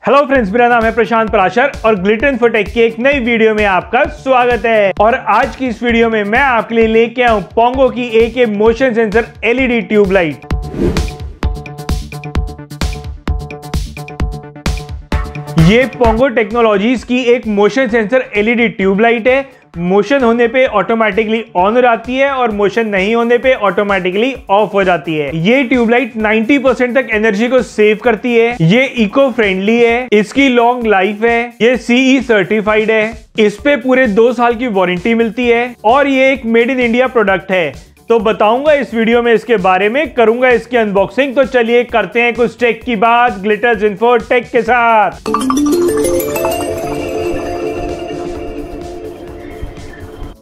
Hello friends, मेरा नाम है प्रशांत पराशर और ग्लिटर इन्फोटेक की एक नई वीडियो में आपका स्वागत है। और आज की इस वीडियो में मैं आपके लिए लेके आऊं पोंगो की AK motion sensor LED tubelight. ये पोंगो टेक्नोलॉजीज की एक मोशन सेंसर LED ट्यूबलाइट है। मोशन होने पे ऑटोमेटिकली ऑन हो जाती है और मोशन नहीं होने पे ऑटोमेटिकली ऑफ हो जाती है। ये ट्यूबलाइट 90% तक एनर्जी को सेव करती है। ये इको फ्रेंडली है, इसकी लॉन्ग लाइफ है, ये CE सर्टिफाइड है, इस पे पूरे 2 साल की वारंटी मिलती है और ये एक मेड इन इंडिया प्रोडक्ट है। तो बताऊंगा इस वीडियो में इसके बारे में, करूंगा इसकी अनबॉक्सिंग। तो चलिए करते हैं कुछ टेक की बात ग्लिटर इन्फोटेक के साथ।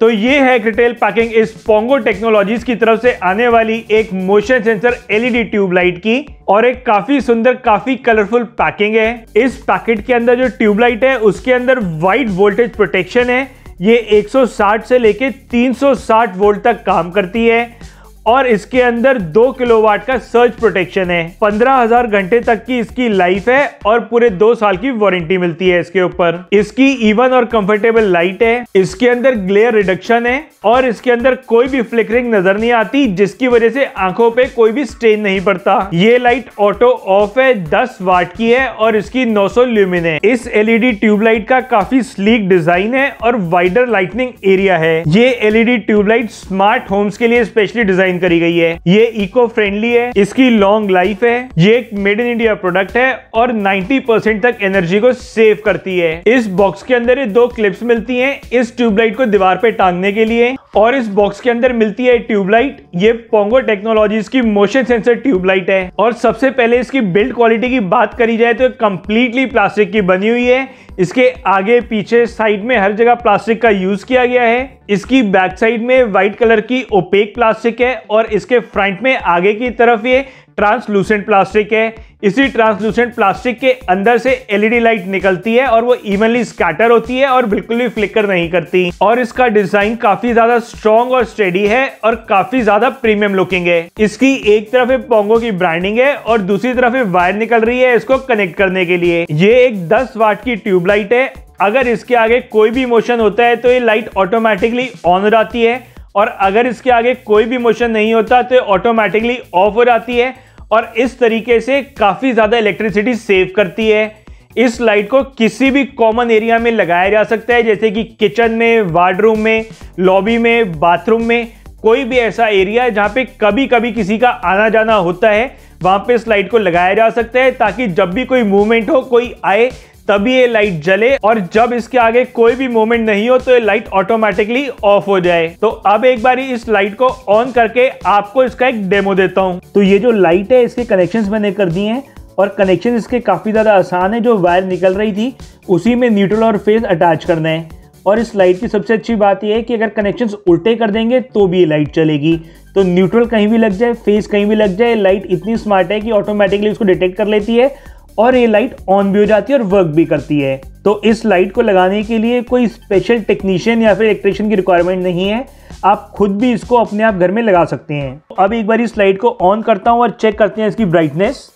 तो ये है डिटेल पैकिंग इस पोंगो टेक्नोलॉजीज की तरफ से आने वाली एक मोशन सेंसर LED ट्यूबलाइट की, और एक काफी सुंदर काफी कलरफुल पैकिंग है। इस पैकेट के अंदर जो ट्यूबलाइट है उसके अंदर वाइड वोल्टेज प्रोटेक्शन है। ये 160 से लेके 360 वोल्ट तक काम करती है और इसके अंदर 2 किलोवाट का सर्ज प्रोटेक्शन है। 15,000 घंटे तक की इसकी लाइफ है और पूरे 2 साल की वारंटी मिलती है इसके ऊपर। इसकी इवन और कंफर्टेबल लाइट है, इसके अंदर ग्लेयर रिडक्शन है और इसके अंदर कोई भी फ्लिकरिंग नजर नहीं आती, जिसकी वजह से आंखों पे कोई भी स्ट्रेन नहीं पड़ता। ये लाइट ऑटो ऑफ है, 10 वाट की है और इसकी 900 ल्यूमिन है। इस LED ट्यूबलाइट का काफी स्लीक डिजाइन है और वाइडर लाइटनिंग एरिया है। ये LED ट्यूबलाइट स्मार्ट होम्स के लिए स्पेशली डिजाइन करी गई है। ये इको फ्रेंडली है, इसकी लॉन्ग लाइफ है, ये एक मेड इन इंडिया प्रोडक्ट है और 90% तक एनर्जी को सेव करती है। इस बॉक्स के अंदर ये 2 क्लिप्स मिलती हैं इस ट्यूबलाइट को दीवार पे टांगने के लिए, और इस बॉक्स के अंदर मिलती है ट्यूबलाइट। ये पोंगो टेक्नोलॉजीज की मोशन सेंसर ट्यूबलाइट है। और सबसे पहले इसकी बिल्ड क्वालिटी की बात करी जाए तो कंप्लीटली प्लास्टिक की बनी हुई है। इसके आगे पीछे साइड में हर जगह प्लास्टिक का यूज किया गया है। इसकी बैक साइड में व्हाइट कलर की ओपेक प्लास्टिक है और इसके फ्रंट में आगे की तरफ ये ट्रांसलूसेंट प्लास्टिक है। इसी ट्रांसलूसेंट प्लास्टिक के अंदर से LED लाइट निकलती है और वो इवनली स्कैटर होती है और बिल्कुल भी फ्लिकर नहीं करती। और इसका डिजाइन काफी ज्यादा स्ट्रॉन्ग और स्टेडी है और काफी ज्यादा प्रीमियम लुकिंग है। इसकी एक तरफ पोंगो की ब्रांडिंग है और दूसरी तरफ वायर निकल रही है इसको कनेक्ट करने के लिए। ये एक 10 वाट की ट्यूबलाइट है। अगर इसके आगे कोई भी मोशन होता है तो ये लाइट ऑटोमेटिकली ऑन हो जाती है, और अगर इसके आगे कोई भी मोशन नहीं होता तो ऑटोमेटिकली ऑफ हो जाती है और इस तरीके से काफी ज्यादा इलेक्ट्रिसिटी सेव करती है। इस लाइट को किसी भी कॉमन एरिया में लगाया जा सकता है, जैसे कि किचन में, वार्डरूम में, लॉबी में, बाथरूम में। कोई भी ऐसा एरिया है जहां पे कभी कभी किसी का आना जाना होता है, वहां पे इस लाइट को लगाया जा सकता है, ताकि जब भी कोई मूवमेंट हो, कोई आए, तभी ये लाइट जले, और जब इसके आगे कोई भी मूवमेंट नहीं हो तो ये लाइट ऑटोमेटिकली ऑफ हो जाए। तो अब एक बारी इस लाइट को ऑन करके आपको इसका एक डेमो देता हूं। तो ये जो लाइट है इसके कनेक्शंस मैंने कर दिए हैं और कनेक्शन इसके काफी ज्यादा आसान है। जो वायर निकल रही थी उसी में न्यूट्रल और फेज अटैच करना है। और इस लाइट की सबसे अच्छी बात यह है कि अगर कनेक्शंस उल्टे कर देंगे तो भी ये लाइट चलेगी। तो न्यूट्रल कहीं भी लग जाए, फेज कहीं भी लग जाए, लाइट इतनी स्मार्ट है कि ऑटोमेटिकली उसको डिटेक्ट कर लेती है और ये लाइट ऑन भी हो जाती है और वर्क भी करती है। तो इस लाइट को लगाने के लिए कोई स्पेशल टेक्नीशियन या फिर इलेक्ट्रिशियन की रिक्वायरमेंट नहीं है, आप खुद भी इसको अपने आप घर में लगा सकते हैं। अब एक बार इस लाइट को ऑन करता हूं और चेक करते हैं इसकी ब्राइटनेस।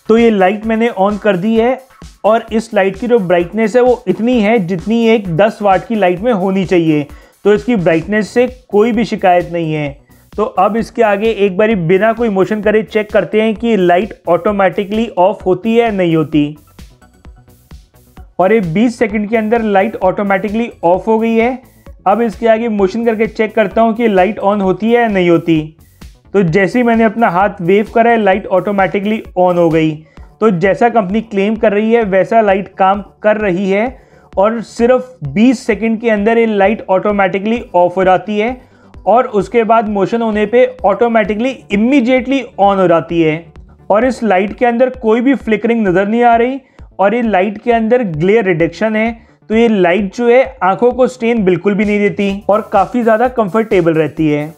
तो ये लाइट मैंने ऑन कर दी है और इस लाइट की जो ब्राइटनेस है वो इतनी है जितनी एक 10 वाट की लाइट में होनी चाहिए। तो इसकी ब्राइटनेस से कोई भी शिकायत नहीं है। तो अब इसके आगे एक बारी बिना कोई मोशन करे चेक करते हैं कि लाइट ऑटोमेटिकली ऑफ होती है या नहीं होती। और ये 20 सेकंड के अंदर लाइट ऑटोमेटिकली ऑफ हो गई है। अब इसके आगे मोशन करके चेक करता हूं कि लाइट ऑन होती है या नहीं होती। तो जैसे ही मैंने अपना हाथ वेव करा है लाइट ऑटोमेटिकली ऑन हो गई। तो जैसा कंपनी क्लेम कर रही है वैसा लाइट काम कर रही है और सिर्फ 20 सेकंड के अंदर ये लाइट ऑटोमेटिकली ऑफ हो जाती है और उसके बाद मोशन होने पे ऑटोमेटिकली इमीडिएटली ऑन हो जाती है। और इस लाइट के अंदर कोई भी फ्लिकरिंग नजर नहीं आ रही और ये लाइट के अंदर ग्लेयर रिडक्शन है। तो ये लाइट जो है आंखों को स्ट्रेन बिल्कुल भी नहीं देती और काफी ज्यादा कंफर्टेबल रहती है।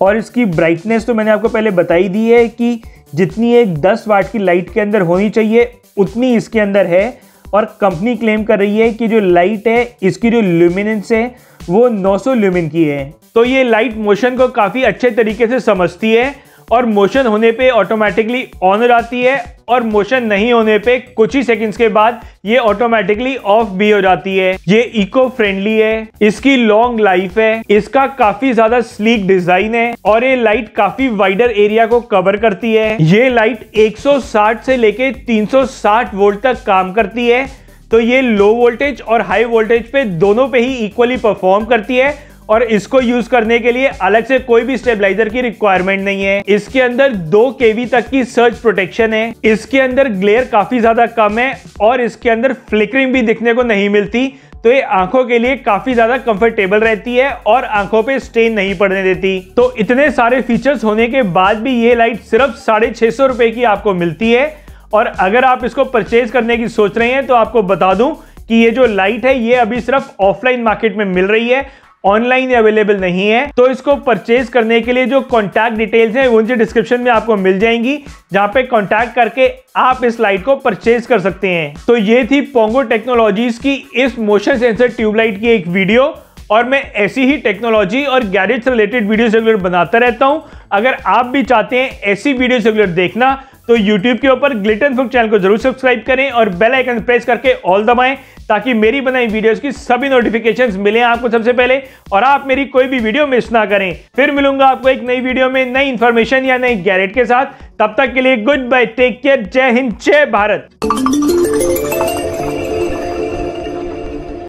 और इसकी ब्राइटनेस तो मैंने आपको पहले बताई दी है कि जितनी एक 10 वाट की लाइट के अंदर होनी चाहिए उतनी इसके अंदर है। और कंपनी क्लेम कर रही है कि जो लाइट है इसकी जो ल्यूमिनेंस है वो 900 ल्यूमिन की है। तो ये लाइट मोशन को काफी अच्छे तरीके से समझती है और मोशन होने पे ऑटोमेटिकली ऑन हो जाती है और मोशन नहीं होने पे कुछ ही सेकंड्स के बाद ये ऑटोमेटिकली ऑफ भी हो जाती है। ये इको फ्रेंडली है, इसकी लॉन्ग लाइफ है, इसका काफी ज्यादा स्लीक डिजाइन है और ये लाइट काफी वाइडर एरिया को कवर करती है। ये लाइट 160 से लेके 360 वोल्ट तक काम करती है, तो ये लो वोल्टेज और हाई वोल्टेज पे दोनों पे ही इक्वली परफॉर्म करती है और इसको यूज करने के लिए अलग से कोई भी स्टेबलाइजर की रिक्वायरमेंट नहीं है। इसके अंदर 2 kV तक की सर्ज प्रोटेक्शन है, इसके अंदर ग्लेयर काफी ज्यादा कम है और इसके अंदर फ्लिकरिंग भी दिखने को नहीं मिलती, तो ये आंखों के लिए काफी ज्यादा कंफर्टेबल रहती है और आंखों पे स्ट्रेन नहीं पड़ने देती। तो इतने सारे फीचर्स होने के बाद भी ये लाइट सिर्फ 650 रुपए की आपको मिलती है। और अगर आप इसको परचेज करने की सोच रहे हैं तो आपको बता दूं कि ये जो लाइट है ये अभी सिर्फ ऑफलाइन मार्केट में मिल रही है, ऑनलाइन अवेलेबल नहीं है। तो इसको परचेज करने के लिए जो कॉन्टैक्ट डिटेल्स हैं वो नीचे डिस्क्रिप्शन में आपको मिल जाएंगी, जहां पे कॉन्टैक्ट करके आप इस लाइट को परचेज कर सकते हैं। तो ये थी पोंगो टेक्नोलॉजीज की इस मोशन सेंसर ट्यूबलाइट की एक वीडियो, और मैं ऐसी ही टेक्नोलॉजी और गैजेट्स रिलेटेड वीडियोस रेगुलर बनाता रहता हूं। अगर आप भी चाहते हैं ऐसी वीडियोस रेगुलर देखना तो YouTube के ऊपर ग्लिटर इन्फो चैनल को जरूर सब्सक्राइब करें और बेल आइकन प्रेस करके ऑल दबाएं, ताकि मेरी बनाई वीडियोस की सभी नोटिफिकेशंस मिलें आपको सबसे पहले और आप मेरी कोई भी वीडियो मिस ना करें। फिर मिलूंगा आपको एक नई वीडियो में नई इंफॉर्मेशन या नई गैजेट के साथ। तब तक के लिए गुड बाय, टेक केयर, जय हिंद, जय भारत।